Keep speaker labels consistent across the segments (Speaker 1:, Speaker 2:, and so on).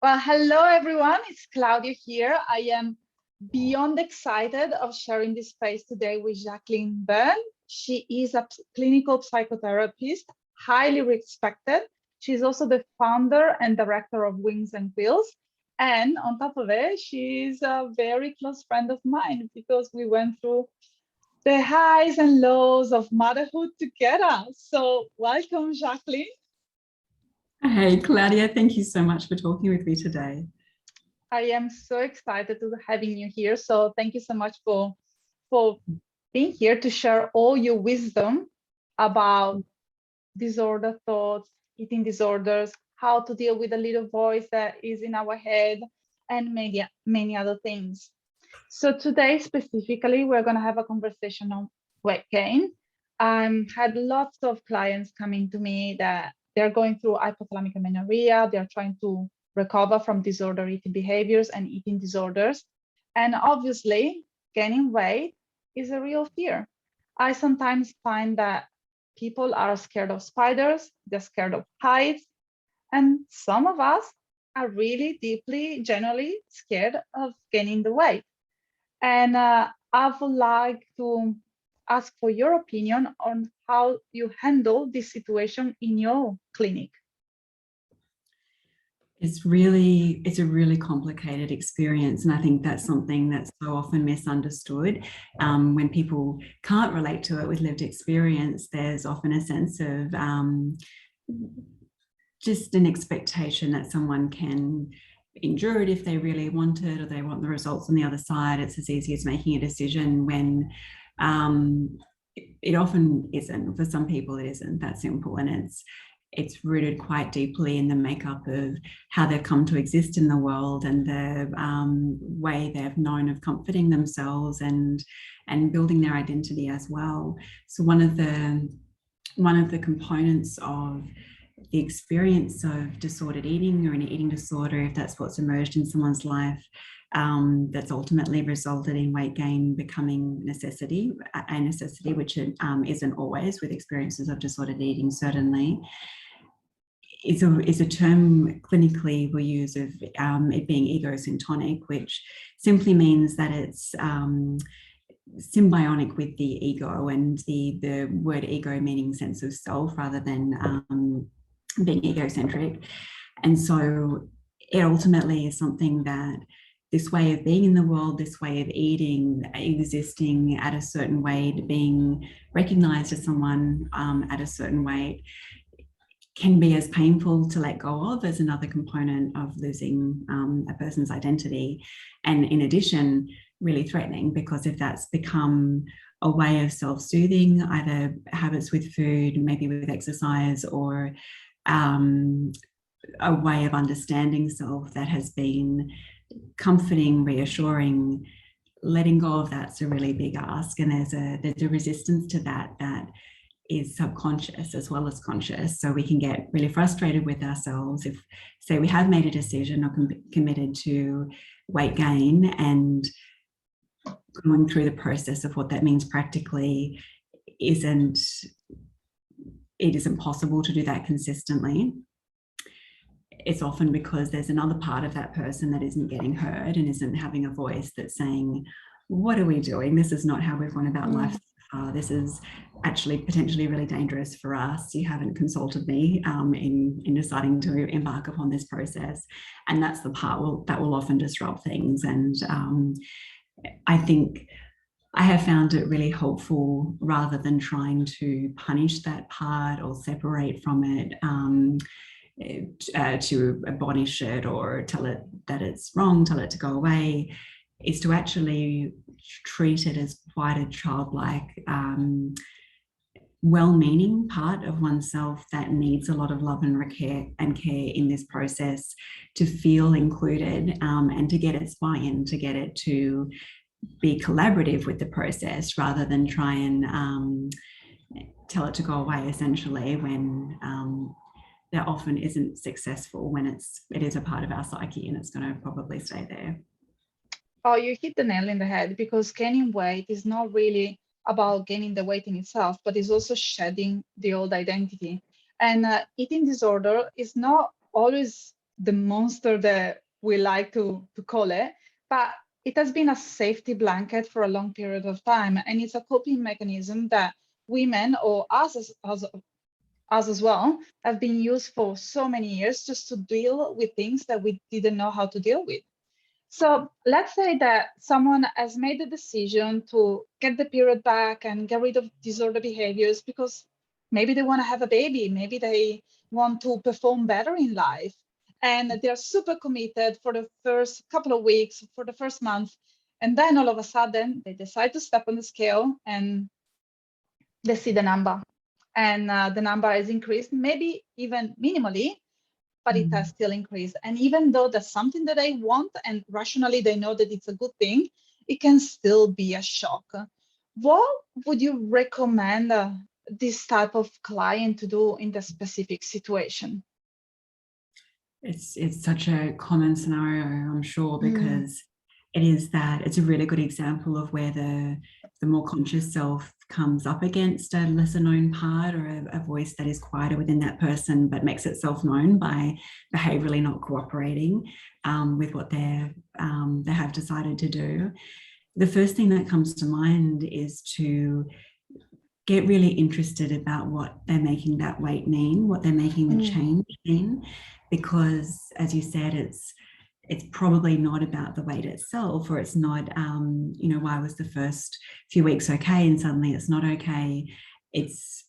Speaker 1: Well, hello everyone, it's Claudia here. I am beyond excited of sharing this space today with Jacqueline Byrne. She is a clinical psychotherapist, highly respected. She's also the founder and director of Wings and Quills. And on top of it, she's a very close friend of mine because we went through the highs and lows of motherhood together. So welcome, Jacqueline.
Speaker 2: Hey, Claudia, thank you so much for talking with me today.
Speaker 1: I am so excited to having you here. So thank you so much for being here to share all your wisdom about disorder thoughts, eating disorders, how to deal with the little voice that is in our head, and many other things. So today specifically, we're going to have a conversation on weight gain. Had lots of clients coming to me that they're going through hypothalamic amenorrhea. They're trying to recover from disorder eating behaviors and eating disorders. And obviously, gaining weight is a real fear. I sometimes find that people are scared of spiders, they're scared of heights, and some of us are really deeply, genuinely scared of gaining the weight. And I would like to ask for your opinion on how you handle this situation in your clinic.
Speaker 2: It's a really complicated experience. And I think that's something that's so often misunderstood. When people can't relate to it with lived experience, there's often a sense of just an expectation that someone can endure it if they really want it, or they want the results on the other side. It's as easy as making a decision when it often isn't. For some people, it isn't that simple, and it's rooted quite deeply in the makeup of how they've come to exist in the world and the way they've known of comforting themselves and building their identity as well. So one of the components of the experience of disordered eating or an eating disorder, if that's what's emerged in someone's life, that's ultimately resulted in weight gain becoming a necessity, which it isn't always with experiences of disordered eating, certainly, is a term clinically we use of it being egosyntonic, which simply means that it's symbiotic with the ego, and the word ego meaning sense of self rather than being egocentric. And so it ultimately is something that this way of being in the world, this way of eating, existing at a certain weight, being recognized as someone at a certain weight, can be as painful to let go of as another component of losing a person's identity. And in addition, really threatening, because if that's become a way of self-soothing, either habits with food, maybe with exercise, or a way of understanding self that has been comforting, reassuring, letting go of that's a really big ask. And there's a resistance to that is subconscious as well as conscious. So we can get really frustrated with ourselves if, say, we have made a decision or committed to weight gain, and going through the process of what that means practically it isn't possible to do that consistently. It's often because there's another part of that person that isn't getting heard and isn't having a voice that's saying, what are we doing? This is not how we've gone about life so far. This is actually potentially really dangerous for us. You haven't consulted me in deciding to embark upon this process. And that's the part that will often disrupt things. And I think I have found it really helpful, rather than trying to punish that part or separate from it, to admonish it or tell it that it's wrong, tell it to go away, is to actually treat it as quite a childlike, well-meaning part of oneself that needs a lot of love and care in this process to feel included, and to get its buy-in, to get it to be collaborative with the process, rather than try and tell it to go away, essentially, when that often isn't successful, when it is a part of our psyche and it's going to probably stay there.
Speaker 1: Oh, you hit the nail in the head, because gaining weight is not really about gaining the weight in itself, but it's also shedding the old identity. And eating disorder is not always the monster that we like to call it, but it has been a safety blanket for a long period of time. And it's a coping mechanism that women, or us as well, have been used for so many years just to deal with things that we didn't know how to deal with. So let's say that someone has made the decision to get the period back and get rid of disorder behaviors because maybe they want to have a baby, maybe they want to perform better in life. And they're super committed for the first couple of weeks, for the first month. And then all of a sudden, they decide to step on the scale and they see the number. And the number has increased, maybe even minimally, but it has still increased. And even though that's something that they want and rationally they know that it's a good thing, it can still be a shock. What would you recommend this type of client to do in the specific situation?
Speaker 2: It's such a common scenario, I'm sure, because it's a really good example of where the more conscious self comes up against a lesser known part, or a voice that is quieter within that person but makes itself known by behaviorally not cooperating with what they have decided to do. The first thing that comes to mind is to get really interested about what they're making that weight mean, what they're making the change mean, because as you said, it's probably not about the weight itself, or it's not, why was the first few weeks okay and suddenly it's not okay. It's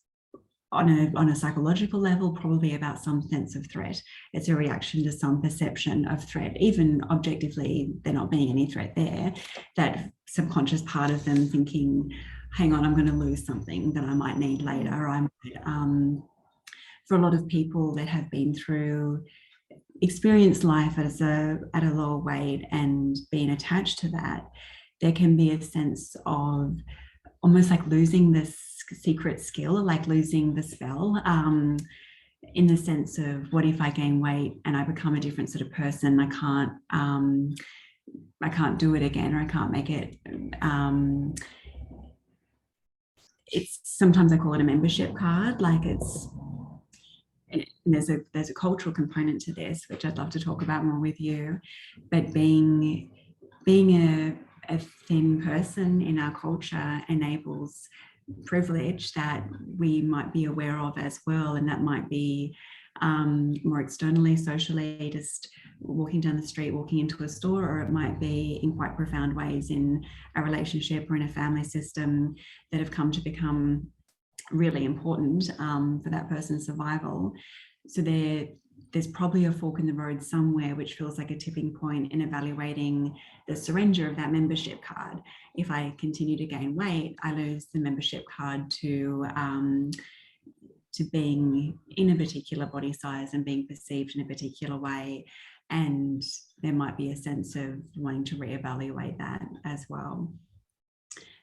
Speaker 2: on a psychological level, probably about some sense of threat. It's a reaction to some perception of threat, even objectively there not being any threat there, that subconscious part of them thinking, hang on, I'm going to lose something that I might need later. I might, for a lot of people that have been through experience life at a lower weight and being attached to that, there can be a sense of almost like losing this secret skill, like losing the spell, in the sense of, what if I gain weight and I become a different sort of person? I can't do it again, or I can't make it. It's sometimes I call it a membership card. Like there's a cultural component to this, which I'd love to talk about more with you. But being a thin person in our culture enables privilege that we might be aware of as well, and that might be more externally, socially, just walking down the street, walking into a store, or it might be in quite profound ways in a relationship or in a family system that have come to become really important for that person's survival. So there's probably a fork in the road somewhere, which feels like a tipping point in evaluating the surrender of that membership card. If I continue to gain weight, I lose the membership card to being in a particular body size and being perceived in a particular way. And there might be a sense of wanting to reevaluate that as well.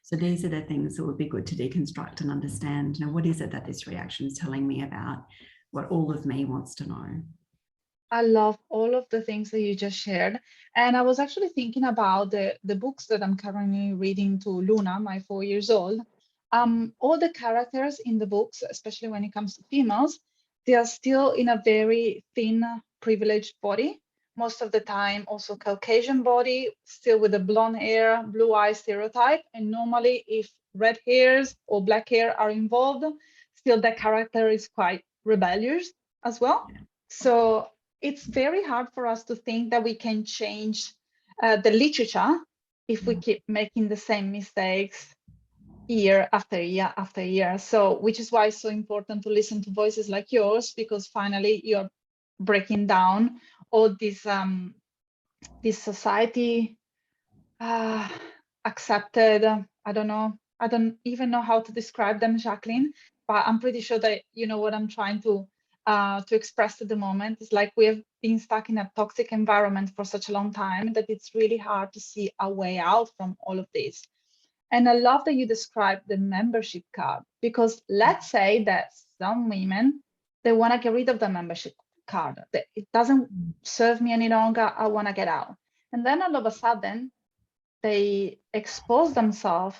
Speaker 2: So these are the things that would be good to deconstruct and understand. What is it that this reaction is telling me about what all of me wants to know?
Speaker 1: I love all of the things that you just shared. And I was actually thinking about the books that I'm currently reading to Luna, my 4 years old. All the characters in the books, especially when it comes to females, they are still in a very thin, privileged body. Most of the time, also Caucasian body, still with the blonde hair, blue eye stereotype. And normally, if red hairs or black hair are involved, still the character is quite rebellious as well. So it's very hard for us to think that we can change the literature if we keep making the same mistakes year after year after year. So, which is why it's so important to listen to voices like yours, because finally you're breaking down all this society accepted. I don't even know how to describe them, Jacqueline, but I'm pretty sure that you know what I'm trying to express at the moment. It's like we have been stuck in a toxic environment for such a long time that it's really hard to see a way out from all of this. And I love that you described the membership card, because let's say that some women, they want to get rid of the membership card. It doesn't serve me any longer. I want to get out. And then all of a sudden, they expose themselves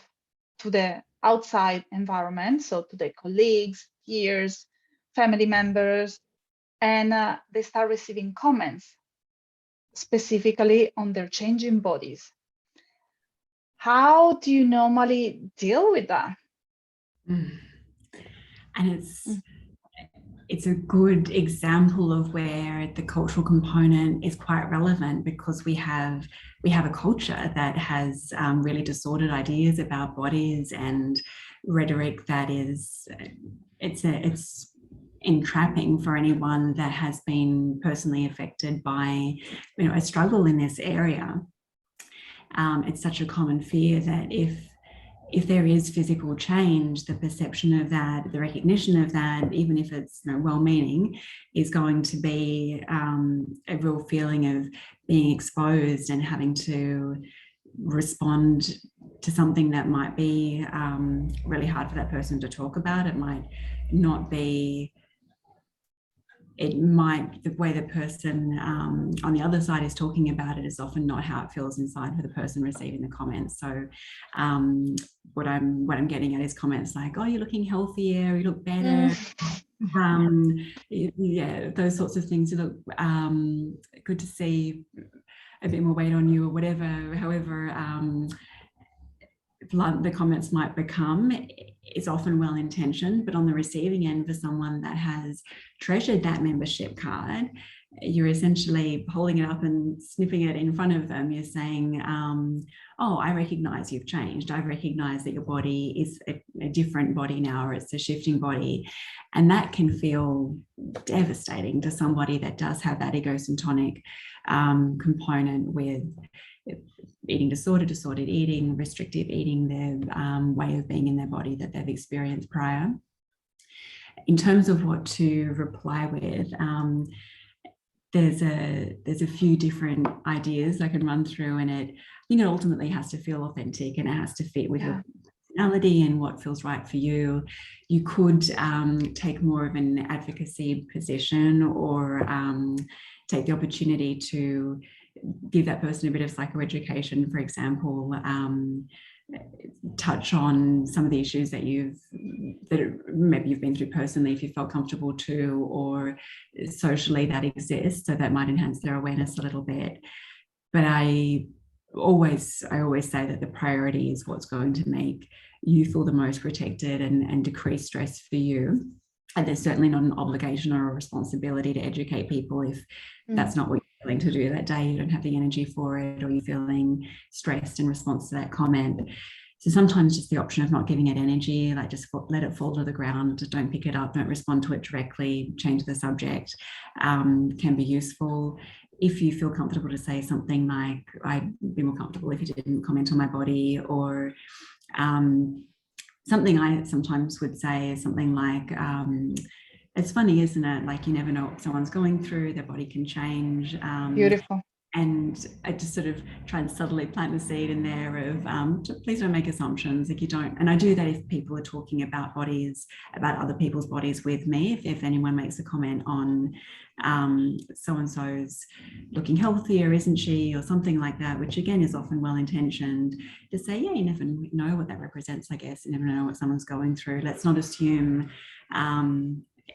Speaker 1: to the outside environment, so to their colleagues, peers, family members, and they start receiving comments specifically on their changing bodies. How do you normally deal with that?
Speaker 2: And it's a good example of where the cultural component is quite relevant, because we have a culture that has really distorted ideas about bodies and rhetoric that is it's entrapping for anyone that has been personally affected by a struggle in this area. It's such a common fear that if there is physical change, the perception of that, the recognition of that, even if it's well-meaning, is going to be a real feeling of being exposed and having to respond to something that might be really hard for that person to talk about. It might not be, the way the person on the other side is talking about it is often not how it feels inside for the person receiving the comments. So what I'm getting at is comments like, oh, you're looking healthier, you look better. Yeah, those sorts of things. You look good to see a bit more weight on you, or whatever, however blunt the comments might become. Is often well-intentioned, but on the receiving end, for someone that has treasured that membership card, you're essentially holding it up and snipping it in front of them. You're saying, oh, I recognize you've changed. I recognize that your body is a different body now, or it's a shifting body. And that can feel devastating to somebody that does have that egocentric component with eating disorder, disordered eating, restrictive eating, their way of being in their body that they've experienced prior. In terms of what to reply with, there's a few different ideas I can run through, and it ultimately has to feel authentic, and it has to fit with your personality and what feels right for you. You could take more of an advocacy position, or take the opportunity to give that person a bit of psychoeducation, for example, touch on some of the issues that maybe you've been through personally, if you felt comfortable to, or socially that exists, so that might enhance their awareness a little bit. But I always say that the priority is what's going to make you feel the most protected and decrease stress for you. And there's certainly not an obligation or a responsibility to educate people if that's not what you're willing to do that day. You don't have the energy for it, or you're feeling stressed in response to that comment. So sometimes just the option of not giving it energy, like just let it fall to the ground, don't pick it up, don't respond to it directly, change the subject, can be useful. If you feel comfortable to say something like, I'd be more comfortable if you didn't comment on my body, or something I sometimes would say is something like, it's funny, isn't it? Like, you never know what someone's going through, their body can change.
Speaker 1: Beautiful.
Speaker 2: And I just sort of try and subtly plant the seed in there of please don't make assumptions if you don't. And I do that if people are talking about bodies, about other people's bodies with me. If anyone makes a comment on so-and-so's looking healthier, isn't she, or something like that, which again is often well-intentioned, to say, yeah, you never know what that represents, I guess. You never know what someone's going through. Let's not assume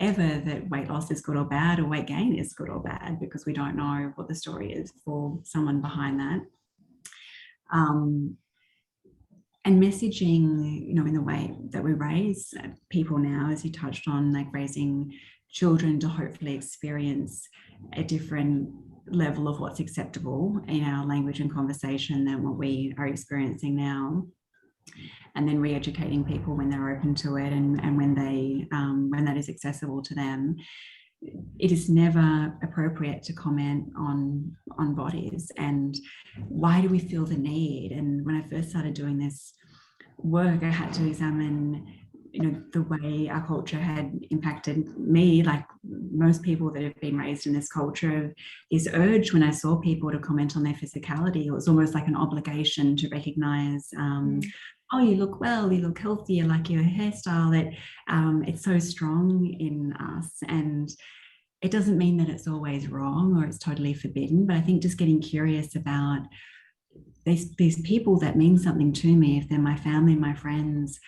Speaker 2: ever that weight loss is good or bad, or weight gain is good or bad, because we don't know what the story is for someone behind that. And messaging, in the way that we raise people now, as you touched on, like raising children to hopefully experience a different level of what's acceptable in our language and conversation than what we are experiencing now. And then re-educating people when they're open to it, and when that is accessible to them. It is never appropriate to comment on bodies. And why do we feel the need? And when I first started doing this work, I had to examine, the way our culture had impacted me. Like most people that have been raised in this culture, this urge when I saw people to comment on their physicality, it was almost like an obligation to recognize, oh, you look well, you look healthy, you like your hairstyle. It's so strong in us. And it doesn't mean that it's always wrong or it's totally forbidden, but I think just getting curious about these people that mean something to me, if they're my family, my friends,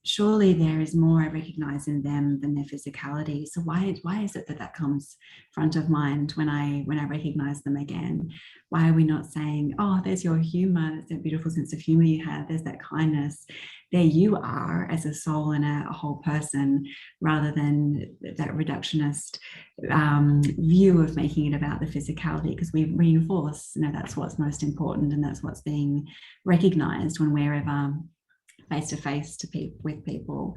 Speaker 2: surely there is more I recognize in them than their physicality. So why is it that that comes front of mind when I recognize them again? Why are we not saying, oh, there's your humor, there's that beautiful sense of humor you have, there's that kindness, there you are as a soul and a whole person, rather than that reductionist view of making it about the physicality, because we reinforce, that's what's most important and that's what's being recognized when we're ever face to face with people.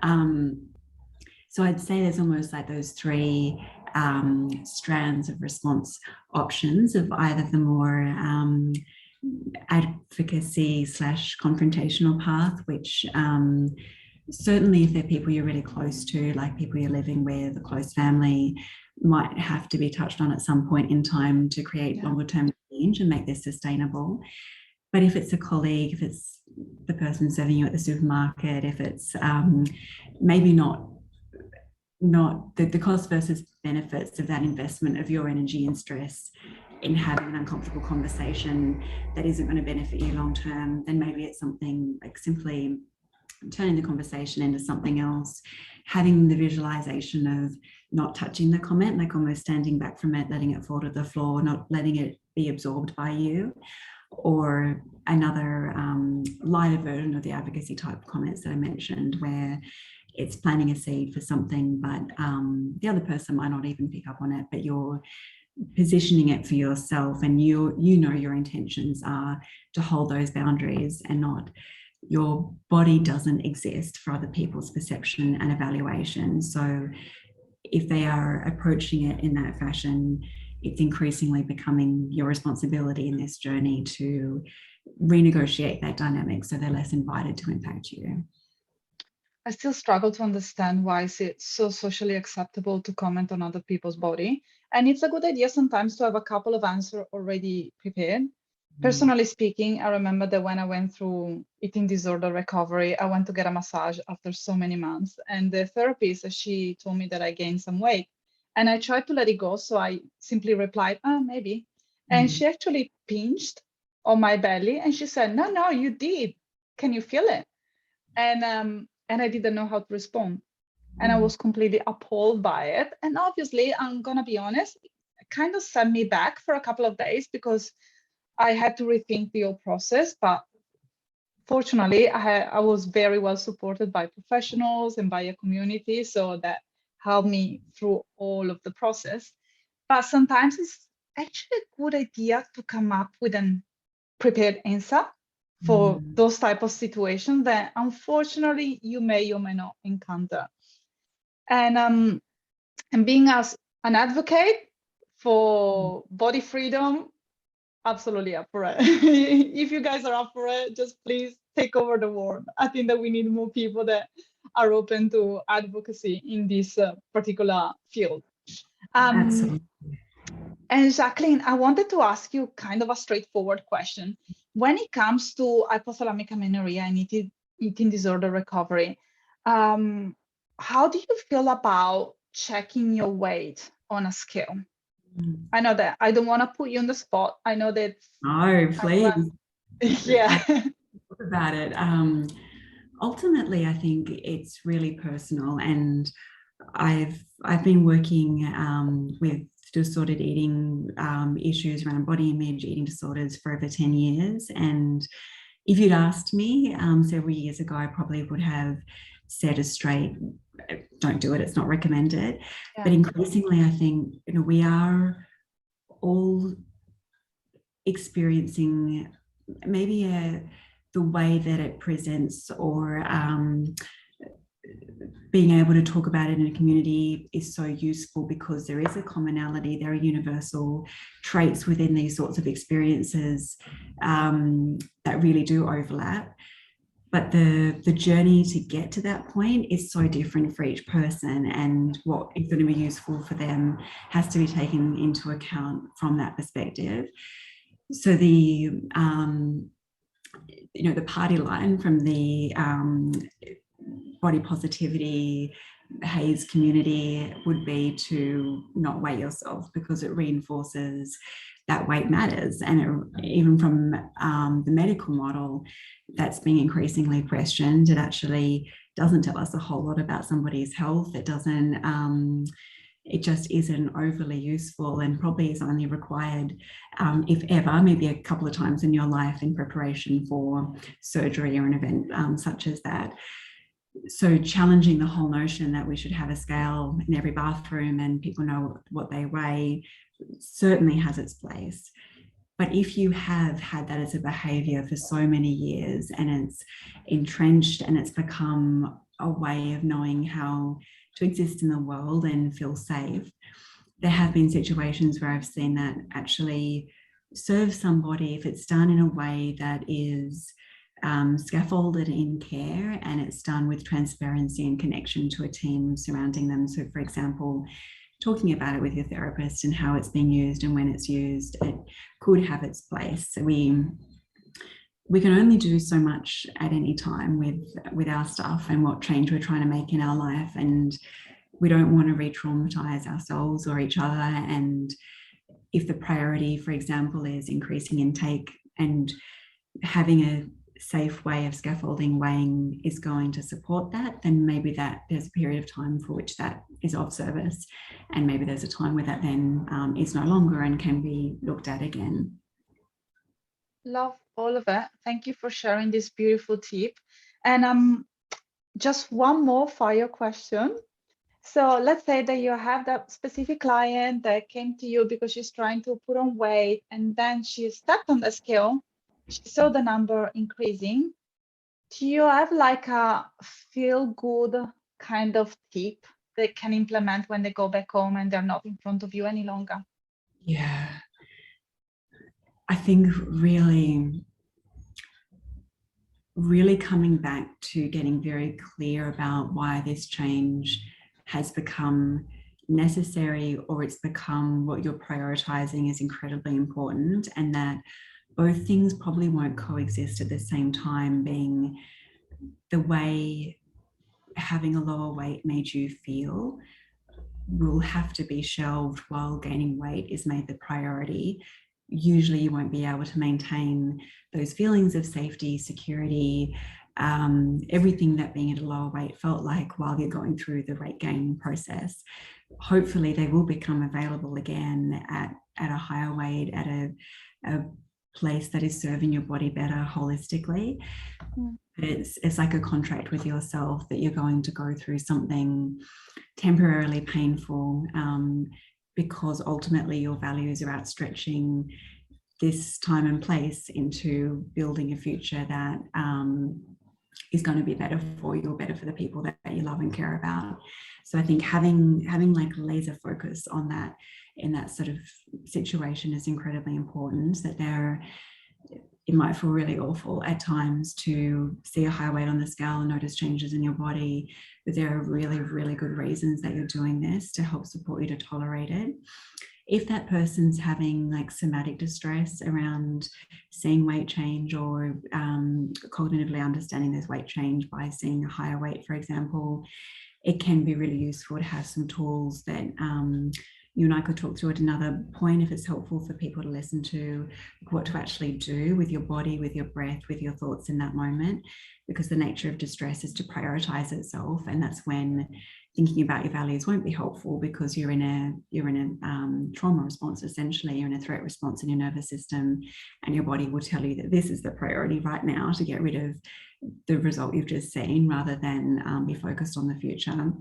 Speaker 2: So I'd say there's almost like those three strands of response options of either the more advocacy / confrontational path, which certainly if they're people you're really close to, like people you're living with, a close family, might have to be touched on at some point in time to create longer term change and make this sustainable. But if it's a colleague, if it's the person serving you at the supermarket, if it's maybe not the cost versus benefits of that investment of your energy and stress in having an uncomfortable conversation that isn't going to benefit you long term, then maybe it's something like simply turning the conversation into something else, having the visualization of not touching the comment, like almost standing back from it, letting it fall to the floor, not letting it be absorbed by you. Or another lighter version of the advocacy type comments that I mentioned, where it's planting a seed for something, but the other person might not even pick up on it, but you're positioning it for yourself, and you know your intentions are to hold those boundaries, and not your body doesn't exist for other people's perception and evaluation. So if they are approaching it in that fashion, it's increasingly becoming your responsibility in this journey to renegotiate that dynamic so they're less invited to impact you.
Speaker 1: I still struggle to understand why is it so socially acceptable to comment on other people's body. And it's a good idea sometimes to have a couple of answers already prepared. Personally speaking, I remember that when I went through eating disorder recovery, I went to get a massage after so many months. And the therapist, she told me that I gained some weight. And I tried to let it go. So I simply replied, maybe. And she actually pinched on my belly and she said, no, you did. Can you feel it? And I didn't know how to respond. And I was completely appalled by it. And obviously, I'm going to be honest, it kind of set me back for a couple of days because I had to rethink the whole process. But fortunately, I was very well supported by professionals and by a community. So that helped me through all of the process. But sometimes it's actually a good idea to come up with an prepared answer for those type of situations that unfortunately you may or may not encounter. And being as an advocate for body freedom, absolutely up for it. If you guys are up for it, just please take over the world. I think that we need more people that are open to advocacy in this particular field.
Speaker 2: Absolutely.
Speaker 1: And Jacqueline, I wanted to ask you kind of a straightforward question. When it comes to hypothalamic amenorrhea and eating disorder recovery, how do you feel about checking your weight on a scale? I know that I don't want to put you on the spot. I know that.
Speaker 2: No, please.
Speaker 1: Yeah.
Speaker 2: Talk about it. Ultimately, I think it's really personal, and I've been working with disordered eating issues around body image, eating disorders for over 10 years. And if you'd asked me several years ago, I probably would have said a straight, don't do it, it's not recommended. Yeah. But increasingly, I think we are all experiencing maybe the way that it presents or being able to talk about it in a community is so useful because there is a commonality, there are universal traits within these sorts of experiences that really do overlap. But the journey to get to that point is so different for each person, and what is going to be useful for them has to be taken into account from that perspective. So the party line from the body positivity HAES community would be to not weigh yourself, because it reinforces that weight matters. And even from the medical model, that's being increasingly questioned. It actually doesn't tell us a whole lot about somebody's health. It doesn't, it just isn't overly useful, and probably is only required, if ever, maybe a couple of times in your life in preparation for surgery or an event such as that. So challenging the whole notion that we should have a scale in every bathroom and people know what they weigh certainly has its place. But if you have had that as a behavior for so many years and it's entrenched and it's become a way of knowing how to exist in the world and feel safe, there have been situations where I've seen that actually serve somebody if it's done in a way that is scaffolded in care, and it's done with transparency and connection to a team surrounding them. So, for example, talking about it with your therapist and how it's being used and when it's used, it could have its place. So we can only do so much at any time with our stuff and what change we're trying to make in our life, and we don't want to re-traumatize ourselves or each other. And if the priority, for example, is increasing intake and having a safe way of scaffolding weighing is going to support that, then maybe that there's a period of time for which that is of service, and maybe there's a time where that then is no longer and can be looked at again.
Speaker 1: Love all of it. Thank you for sharing this beautiful tip. And just one more fire question. So let's say that you have that specific client that came to you because she's trying to put on weight, and then she stepped on the scale. She saw the number increasing. Do you have like a feel good kind of tip they can implement when they go back home and they're not in front of you any longer?
Speaker 2: Yeah. I think really coming back to getting very clear about why this change has become necessary, or it's become what you're prioritizing is incredibly important, and that both things probably won't coexist at the same time, being the way having a lower weight made you feel will have to be shelved while gaining weight is made the priority. Usually you won't be able to maintain those feelings of safety, security, everything that being at a lower weight felt like while you're going through the weight gain process. Hopefully they will become available again at a higher weight, at a place that is serving your body better holistically. But it's like a contract with yourself that you're going to go through something temporarily painful, because ultimately your values are outstretching this time and place into building a future that is going to be better for you, or better for the people that you love and care about. So I think having like laser focus on that in that sort of situation is incredibly important. That it might feel really awful at times to see a high weight on the scale and notice changes in your body, but there are really, really good reasons that you're doing this to help support you to tolerate it. If that person's having like somatic distress around seeing weight change, or cognitively understanding there's weight change by seeing a higher weight, for example, it can be really useful to have some tools that you and I could talk through at another point, if it's helpful for people to listen to, what to actually do with your body, with your breath, with your thoughts in that moment, because the nature of distress is to prioritize itself. And that's when thinking about your values won't be helpful, because you're in a trauma response, essentially. You're in a threat response in your nervous system, and your body will tell you that this is the priority right now, to get rid of the result you've just seen, rather than be focused on the future.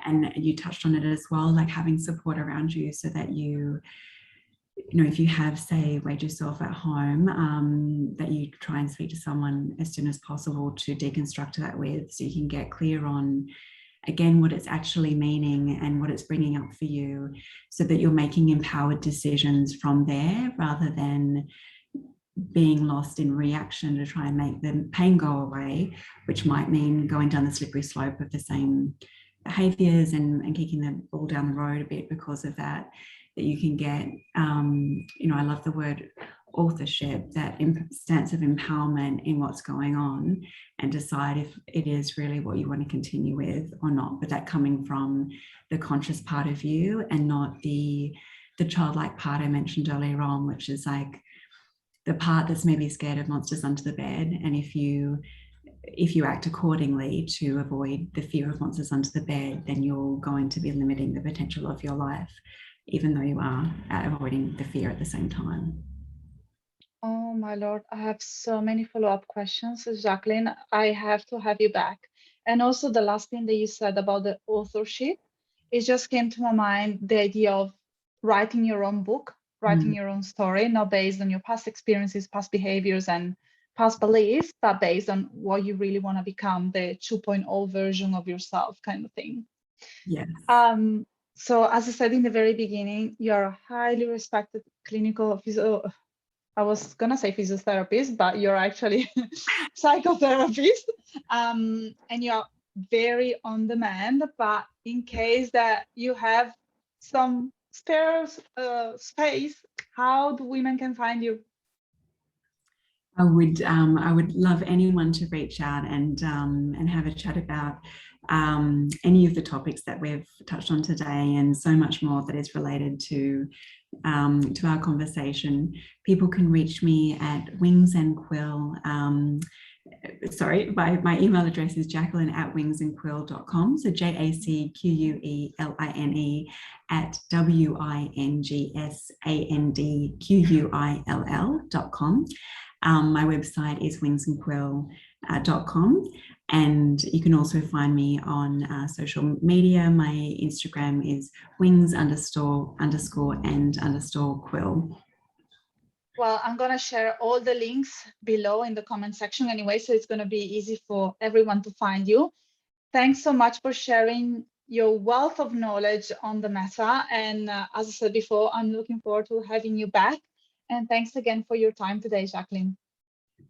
Speaker 2: And you touched on it as well, like having support around you, so that you know, if you have, say, weighed yourself at home, that you try and speak to someone as soon as possible to deconstruct that with, so you can get clear on, again, what it's actually meaning and what it's bringing up for you, so that you're making empowered decisions from there, rather than being lost in reaction to try and make the pain go away, which might mean going down the slippery slope of the same behaviors and kicking the ball down the road a bit because of that you can get, you know, I love the word authorship, that stance of empowerment in what's going on, and decide if it is really what you want to continue with or not. But that coming from the conscious part of you, and not the childlike part I mentioned earlier on, which is like the part that's maybe scared of monsters under the bed. And if you if you act accordingly to avoid the fear of monsters under the bed, then you're going to be limiting the potential of your life, even though you are avoiding the fear at the same time.
Speaker 1: Oh my Lord, I have so many follow-up questions, Jacqueline. I have to have you back. And also the last thing that you said about the authorship, it just came to my mind, the idea of writing your own book, writing your own story, not based on your past experiences, past behaviors, and past beliefs, but based on what you really want to become, the 2.0 version of yourself kind of thing.
Speaker 2: Yes.
Speaker 1: So as I said in the very beginning, you're a highly respected clinical I was gonna say physiotherapist, but you're actually psychotherapist, and you're very on demand. But in case that you have some spare space, how do women can find you?
Speaker 2: I would love anyone to reach out and have a chat about any of the topics that we've touched on today, and so much more that is related to our conversation. People can reach me at Wings and Quill. My email address is Jacqueline@wingsandquill.com. So JACQUELINE at WINGSANDQUILL.com. My website is wingsandquill.com, and you can also find me on social media. My Instagram is wings__and_quill.
Speaker 1: Well, I'm going to share all the links below in the comment section anyway, so it's going to be easy for everyone to find you. Thanks so much for sharing your wealth of knowledge on the matter. And as I said before, I'm looking forward to having you back. And thanks again for your time today, Jacqueline.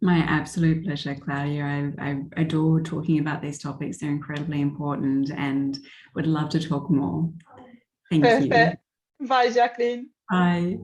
Speaker 2: My absolute pleasure, Claudia. I adore talking about these topics. They're incredibly important and would love to talk more. Thank you.
Speaker 1: Bye, Jacqueline.
Speaker 2: Bye.